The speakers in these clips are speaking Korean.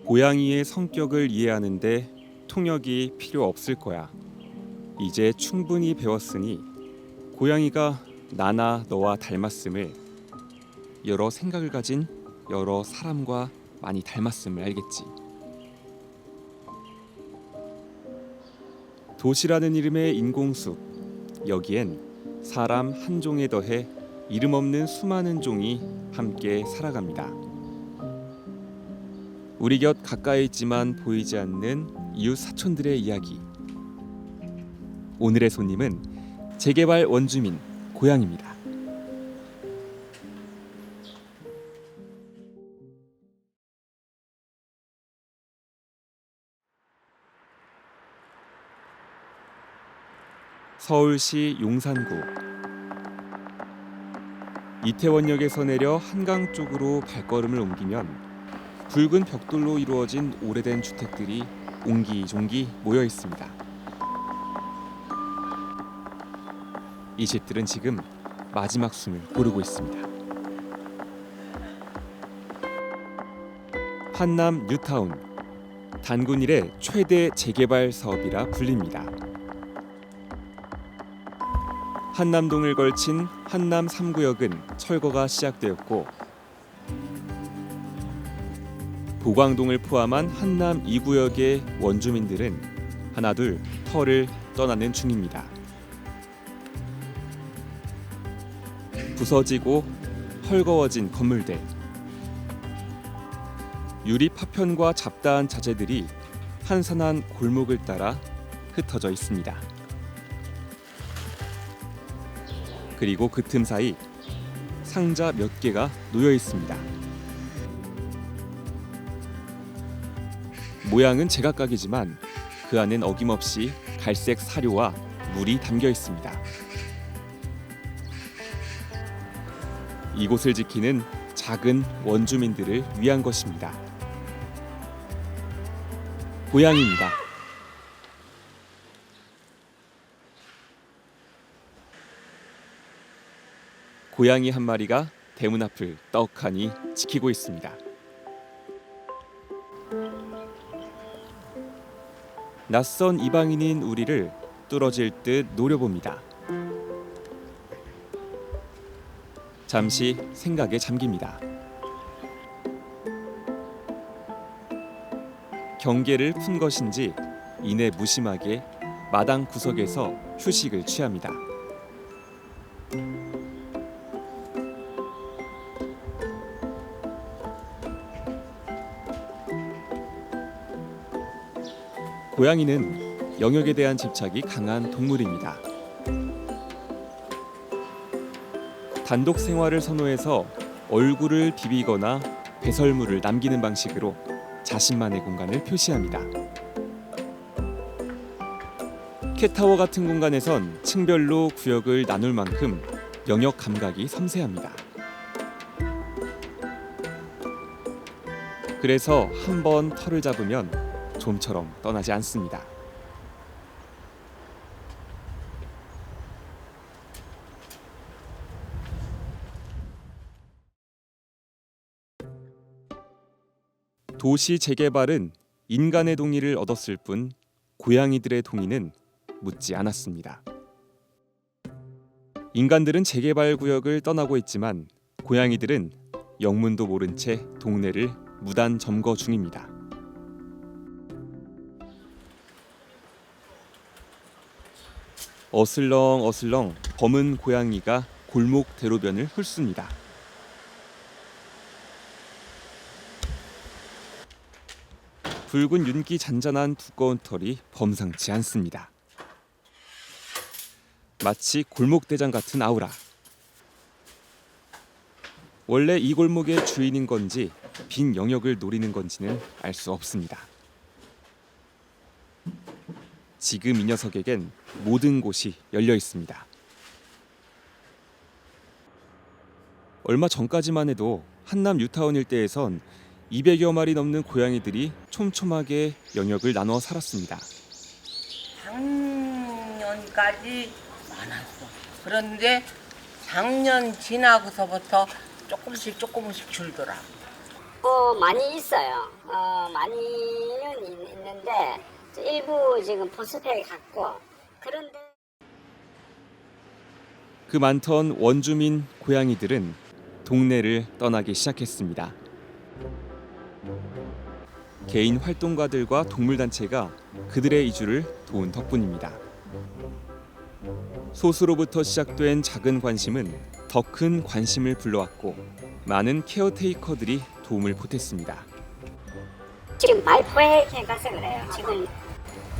고양이의 성격을 이해하는데 통역이 필요 없을 거야. 이제 충분히 배웠으니 고양이가 나나 너와 닮았음을, 여러 생각을 가진 여러 사람과 많이 닮았음을 알겠지. 도시라는 이름의 인공숲, 여기엔 사람 한 종에 더해 이름 없는 수많은 종이 함께 살아갑니다. 우리 곁 가까이 있지만 보이지 않는 이웃 사촌들의 이야기. 오늘의 손님은 재개발 원주민 고양입니다. 서울시 용산구. 이태원역에서 내려 한강 쪽으로 발걸음을 옮기면 붉은 벽돌로 이루어진 오래된 주택들이 옹기종기 모여 있습니다. 이 집들은 지금 마지막 숨을 고르고 있습니다. 한남 뉴타운, 단군 이래 최대 재개발 사업이라 불립니다. 한남동을 걸친 한남 3구역은 철거가 시작되었고, 보광동을 포함한 한남 2구역의 원주민들은 하나둘 터를 떠나는 중입니다. 부서지고 헐거워진 건물들, 유리 파편과 잡다한 자재들이 한산한 골목을 따라 흩어져 있습니다. 그리고 그 틈 사이 상자 몇 개가 놓여 있습니다. 모양은 제각각이지만 그 안엔 어김없이 갈색 사료와 물이 담겨 있습니다. 이곳을 지키는 작은 원주민들을 위한 것입니다. 고양이입니다. 고양이 한 마리가 대문 앞을 떡하니 지키고 있습니다. 낯선 이방인인 우리를 뚫어질 듯 노려봅니다. 잠시 생각에 잠깁니다. 경계를 푼 것인지 이내 무심하게 마당 구석에서 휴식을 취합니다. 고양이는 영역에 대한 집착이 강한 동물입니다. 단독 생활을 선호해서 얼굴을 비비거나 배설물을 남기는 방식으로 자신만의 공간을 표시합니다. 캣타워 같은 공간에선 층별로 구역을 나눌 만큼 영역 감각이 섬세합니다. 그래서 한 번 털을 잡으면 좀처럼 떠나지 않습니다. 도시 재개발은 인간의 동의를 얻었을 뿐 고양이들의 동의는 묻지 않았습니다. 인간들은 재개발 구역을 떠나고 있지만 고양이들은 영문도 모른 채 동네를 무단 점거 중입니다. 어슬렁어슬렁 검은 고양이가 골목 대로변을 훑습니다. 붉은 윤기 잔잔한 두꺼운 털이 범상치 않습니다. 마치 골목대장 같은 아우라. 원래 이 골목의 주인인 건지 빈 영역을 노리는 건지는 알 수 없습니다. 지금 이 녀석에겐 모든 곳이 열려 있습니다. 얼마 전까지만 해도 한남 뉴타운 일대에선 200여 마리 넘는 고양이들이 촘촘하게 영역을 나눠 살았습니다. 작년까지 많았어. 그런데 작년 지나고서부터 조금씩 줄더라. 많이 있어요. 많이는 있는데 일부 지금 보습해 갖고 그런데 그 많던 원주민 고양이들은 동네를 떠나기 시작했습니다. 개인 활동가들과 동물단체가 그들의 이주를 도운 덕분입니다. 소수로부터 시작된 작은 관심은 더 큰 관심을 불러왔고 많은 케어테이커들이 도움을 보탰습니다. 지금 많이 포획해 가서 그래요. 지금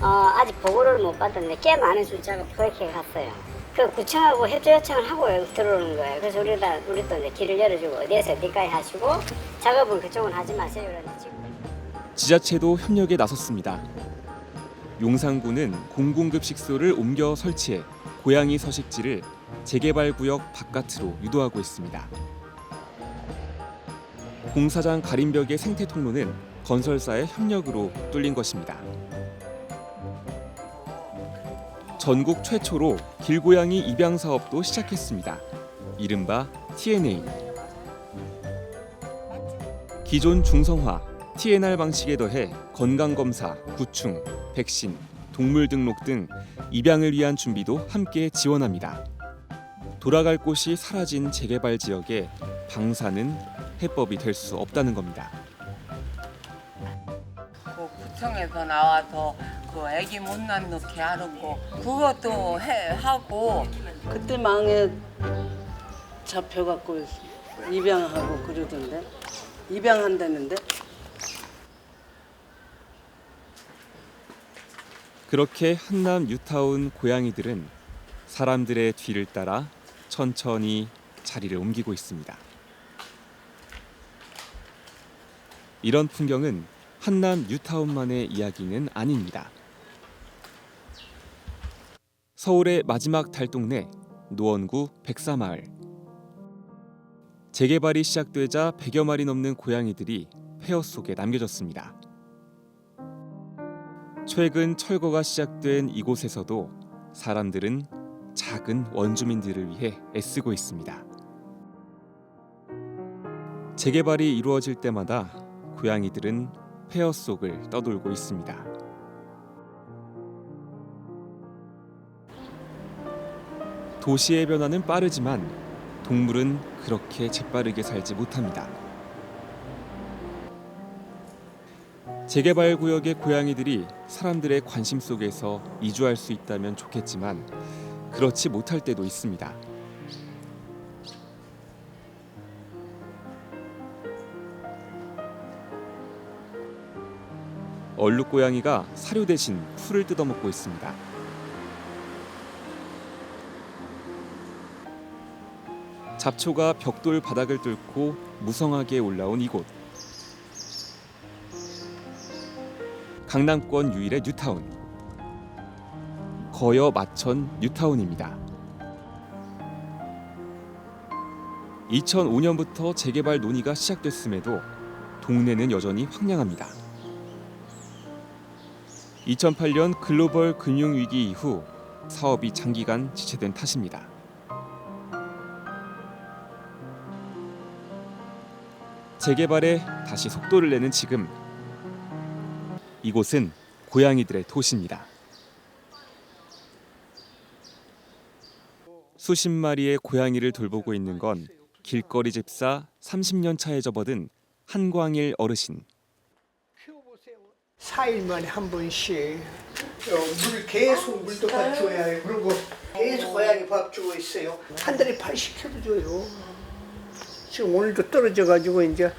아직 보고를 못 받았는데 꽤 많은 숫자가 포획해 갔어요. 그 구청하고 협조 요청을 하고 들어오는 거예요. 그래서 우리도 이제 길을 열어주고 어디에서 어디까지 하시고 작업은 그쪽은 하지 마세요. 이러는데 지금 지자체도 협력에 나섰습니다. 용산구는 공공급식소를 옮겨 설치해 고양이 서식지를 재개발 구역 바깥으로 유도하고 있습니다. 공사장 가림벽의 생태 통로는 건설사의 협력으로 뚫린 것입니다. 전국 최초로 길고양이 입양 사업도 시작했습니다. 이른바 TNA. 기존 중성화, TNR 방식에 더해 건강검사, 구충, 백신, 동물 등록 등 입양을 위한 준비도 함께 지원합니다. 돌아갈 곳이 사라진 재개발 지역에 방사는 해법이 될 수 없다는 겁니다. 그 구청에서 나와서 그 애기 못 낳게 하는 거 그것도 하고 그때 망에 잡혀갖고 입양하고 그러던데 입양한다는데 그렇게 한남 뉴타운 고양이들은 사람들의 뒤를 따라 천천히 자리를 옮기고 있습니다. 이런 풍경은 한남 뉴타운만의 이야기는 아닙니다. 서울의 마지막 달동네 노원구 백사마을. 재개발이 시작되자 100여 마리 넘는 고양이들이 폐허 속에 남겨졌습니다. 최근 철거가 시작된 이곳에서도 사람들은 작은 원주민들을 위해 애쓰고 있습니다. 재개발이 이루어질 때마다 고양이들은 폐허 속을 떠돌고 있습니다. 도시의 변화는 빠르지만 동물은 그렇게 재빠르게 살지 못합니다. 재개발 구역의 고양이들이 사람들의 관심 속에서 이주할 수 있다면 좋겠지만 그렇지 못할 때도 있습니다. 얼룩고양이가 사료 대신 풀을 뜯어먹고 있습니다. 잡초가 벽돌 바닥을 뚫고 무성하게 올라온 이곳. 강남권 유일의 뉴타운. 거여 마천 뉴타운입니다. 2005년부터 재개발 논의가 시작됐음에도 동네는 여전히 황량합니다. 2008년 글로벌 금융위기 이후 사업이 장기간 지체된 탓입니다. 재개발에 다시 속도를 내는 지금, 이곳은 고양이들의 도시입니다. 수십 마리의 고양이를 돌보고 있는 건 길거리 집사 30년 차에 접어든 한광일 어르신. 4일 만에 한 번씩 물 계속 물도 다 줘야 해요. 그리고 계속 고양이 밥 주고 있어요. 한 달에 80kg 줘요. 지금 오늘도 떨어져가지고 이제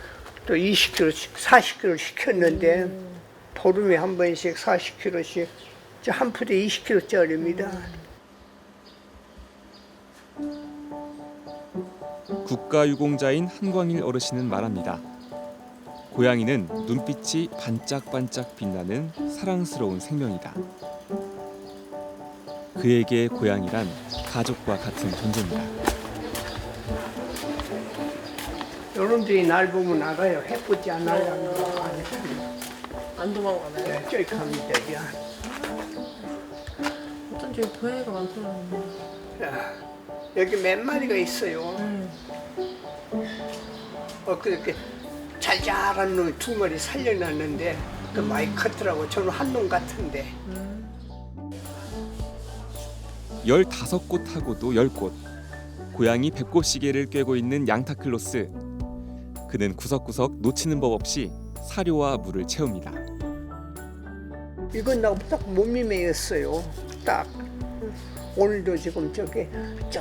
또 20kg씩 40kg 시켰는데 보름에 한 번씩 40kg씩 한 푸대 20kg짜리입니다. 국가유공자인 한광일 어르신은 말합니다. 고양이는 눈빛이 반짝반짝 빛나는 사랑스러운 생명이다. 그에게 고양이란 가족과 같은 존재입니다. 여러분들이 날 보면 알아요. 해보지 않으려는 거 아니에요. 안 도망가나요? 네, 쫄갑니다. 어쩐지 고양이가 많더라고요. 여기 몇 마리가 있어요. 그렇게 잘 자란 놈 2마리 살려놨는데 그 많이 컸더라고. 저는 한 놈 같은데. 15꽃하고도 10꽃. 고양이 100꽃시계를 꿰고 있는 양타클로스. 그는 구석구석 놓치는 법 없이 사료와 물을 채웁니다. 이건 딱 몸매였어요. 딱 오늘도 지금 저기 저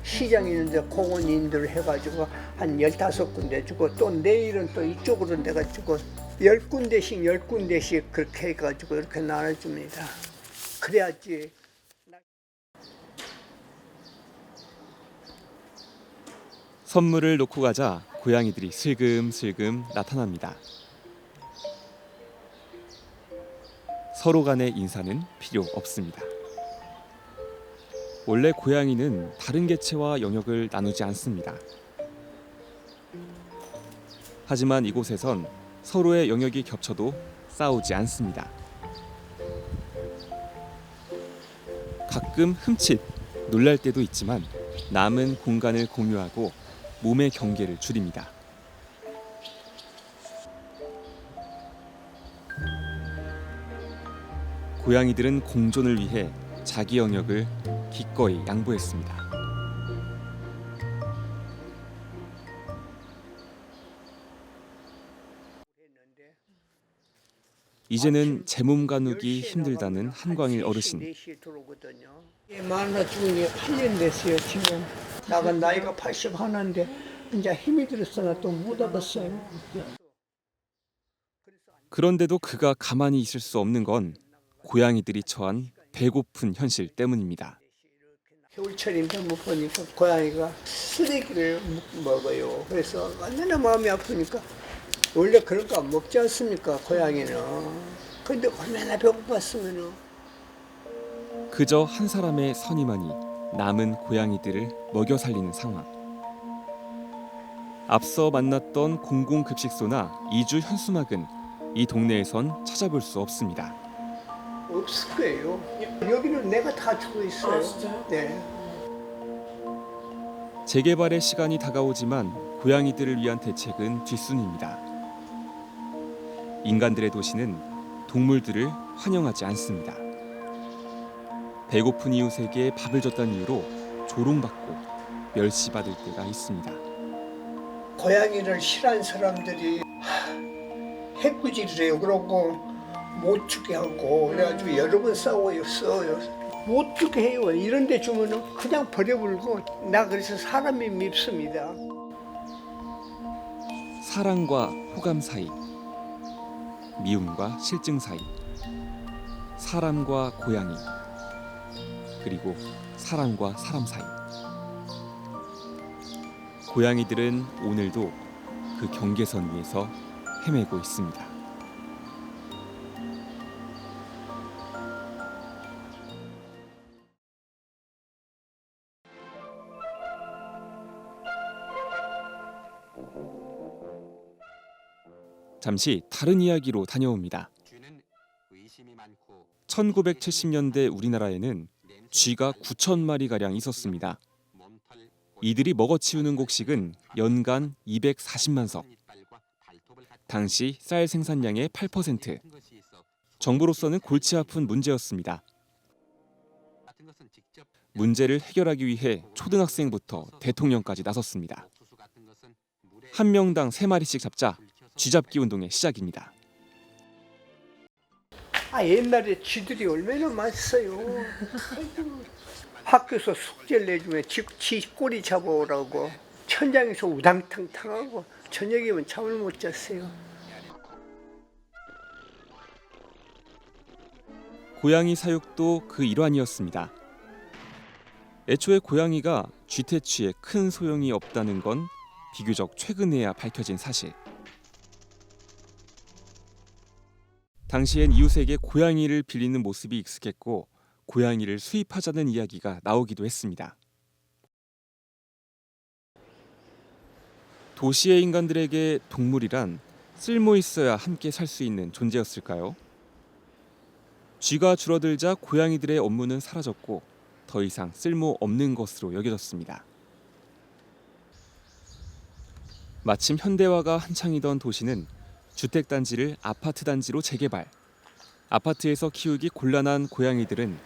시장 있는데 공원인들 해가지고 한 15군데 주고 또 내일은 또 이쪽으로 내가지고 10군데씩 그렇게 해가지고 이렇게 나눠줍니다. 그래야지. 선물을 놓고 가자 고양이들이 슬금슬금 나타납니다. 서로 간의 인사는 필요 없습니다. 원래 고양이는 다른 개체와 영역을 나누지 않습니다. 하지만 이곳에선 서로의 영역이 겹쳐도 싸우지 않습니다. 가끔 흠칫 놀랄 때도 있지만 남은 공간을 공유하고 몸의 경계를 줄입니다. 고양이들은 공존을 위해 자기 영역을 기꺼이 양보했습니다. 이제는 제 몸 가누기 힘들다는 한광일 어르신. 4시에 들어오거든요. 만화 중에 8년 됐어요. 지금 나가 나이가 81인데 이제 힘이 들어서 나 또 못 와봤어요. 그런데도 그가 가만히 있을 수 없는 건 고양이들이 처한 배고픈 현실 때문입니다. 겨울철인데 못 보니까 고양이가 쓰레기를 먹어요. 그래서 얼마나 마음이 아프니까 원래 그런 거 안 먹지 않습니까, 고양이는. 근데 얼마나 배고팠으면은. 그저 한 사람의 선의만이 남은 고양이들을 먹여 살리는 상황. 앞서 만났던 공공급식소나 이주 현수막은 이 동네에선 찾아볼 수 없습니다. 없을 거예요. 여기는 내가 다 주고 있어요. 아, 진짜요? 네. 재개발의 시간이 다가오지만 고양이들을 위한 대책은 뒷순입니다. 인간들의 도시는 동물들을 환영하지 않습니다. 배고픈 이웃에게 밥을 줬다는 이유로 조롱받고 멸시받을 때가 있습니다. 고양이를 싫어하는 사람들이 해꾸질을 해요. 그러고 못 주게 하고 그래가지고 여러 번 싸워요. 못 주게 해요. 이런 데 주면은 그냥 버려버리고 나 그래서 사람이 밉습니다. 사랑과 호감 사이, 미움과 실증 사이, 사람과 고양이, 그리고 사람과 사람 사이. 고양이들은 오늘도 그 경계선 위에서 헤매고 있습니다. 잠시 다른 이야기로 다녀옵니다. 1970년대 우리나라에는 쥐가 9,000마리가량 있었습니다. 이들이 먹어치우는 곡식은 연간 240만 석. 당시 쌀 생산량의 8%. 정부로서는 골치 아픈 문제였습니다. 문제를 해결하기 위해 초등학생부터 대통령까지 나섰습니다. 한 명당 3마리씩 잡자 쥐잡기 운동의 시작입니다. 옛날에 쥐들이 얼마나 많았어요. 학교에서 숙제를 내주면 쥐 꼬리 잡아오라고 천장에서 우당탕탕하고 저녁이면 잠을 못 잤어요. 고양이 사육도 그 일환이었습니다. 애초에 고양이가 쥐 퇴치에 큰 소용이 없다는 건 비교적 최근에야 밝혀진 사실. 당시엔 이웃에게 고양이를 빌리는 모습이 익숙했고 고양이를 수입하자는 이야기가 나오기도 했습니다. 도시의 인간들에게 동물이란 쓸모 있어야 함께 살 수 있는 존재였을까요? 쥐가 줄어들자 고양이들의 업무는 사라졌고 더 이상 쓸모 없는 것으로 여겨졌습니다. 마침 현대화가 한창이던 도시는 주택단지를 아파트단지로 재개발. 아파트에서 키우기 곤란한 고양이들은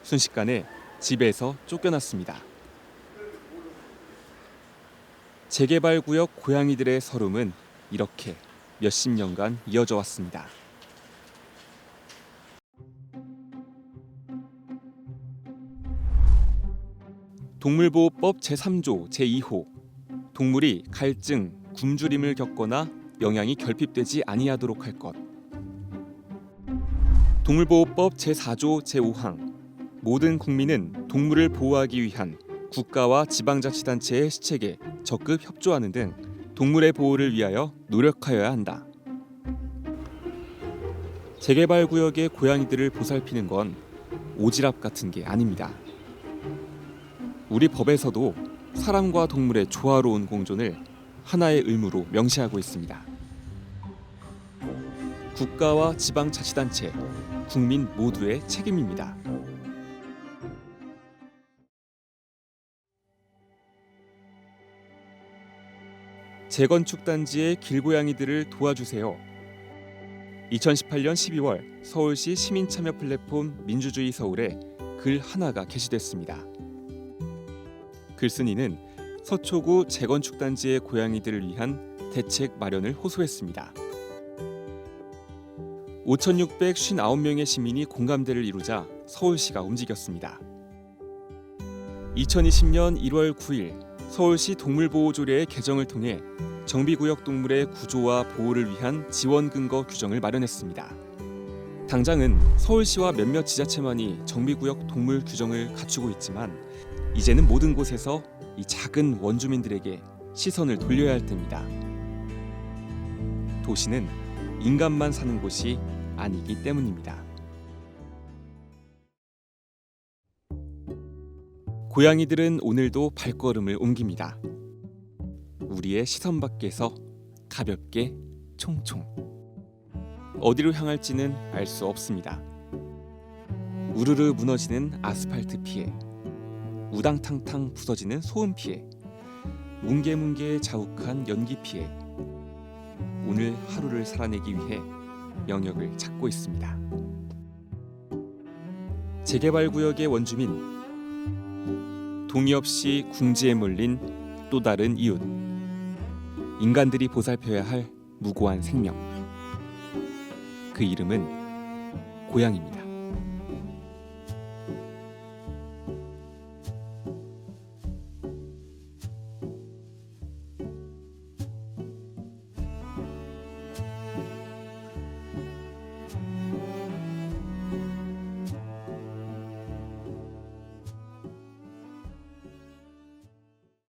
순식간에 집에서 쫓겨났습니다. 재개발구역 고양이들의 서름은 이렇게 몇십 년간 이어져 왔습니다. 동물보호법 제3조 제2호 동물이 갈증, 굶주림을 겪거나 영양이 결핍되지 아니하도록 할 것. 동물보호법 제4조 제5항 모든 국민은 동물을 보호하기 위한 국가와 지방자치단체의 시책에 적극 협조하는 등 동물의 보호를 위하여 노력하여야 한다. 재개발 구역의 고양이들을 보살피는 건 오지랖 같은 게 아닙니다. 우리 법에서도 사람과 동물의 조화로운 공존을 하나의 의무로 명시하고 있습니다. 국가와 지방자치단체, 국민 모두의 책임입니다. 재건축 단지의 길고양이들을 도와주세요. 2018년 12월 서울시 시민참여 플랫폼 민주주의 서울에 글 하나가 게시됐습니다. 글쓴이는 서초구 재건축 단지의 고양이들을 위한 대책 마련을 호소했습니다. 5,659명의 시민이 공감대를 이루자 서울시가 움직였습니다. 2020년 1월 9일 서울시 동물보호조례의 개정을 통해 정비구역 동물의 구조와 보호를 위한 지원 근거 규정을 마련했습니다. 당장은 서울시와 몇몇 지자체만이 정비구역 동물 규정을 갖추고 있지만 이제는 모든 곳에서 이 작은 원주민들에게 시선을 돌려야 할 때입니다. 도시는 인간만 사는 곳이 아니기 때문입니다. 고양이들은 오늘도 발걸음을 옮깁니다. 우리의 시선 밖에서 가볍게 총총. 어디로 향할지는 알 수 없습니다. 우르르 무너지는 아스팔트 피해, 우당탕탕 부서지는 소음 피해, 뭉게뭉게 자욱한 연기 피해. 오늘 하루를 살아내기 위해 영역을 찾고 있습니다. 재개발 구역의 원주민, 동의 없이 궁지에 몰린 또 다른 이웃, 인간들이 보살펴야 할 무고한 생명. 그 이름은 고양이입니다.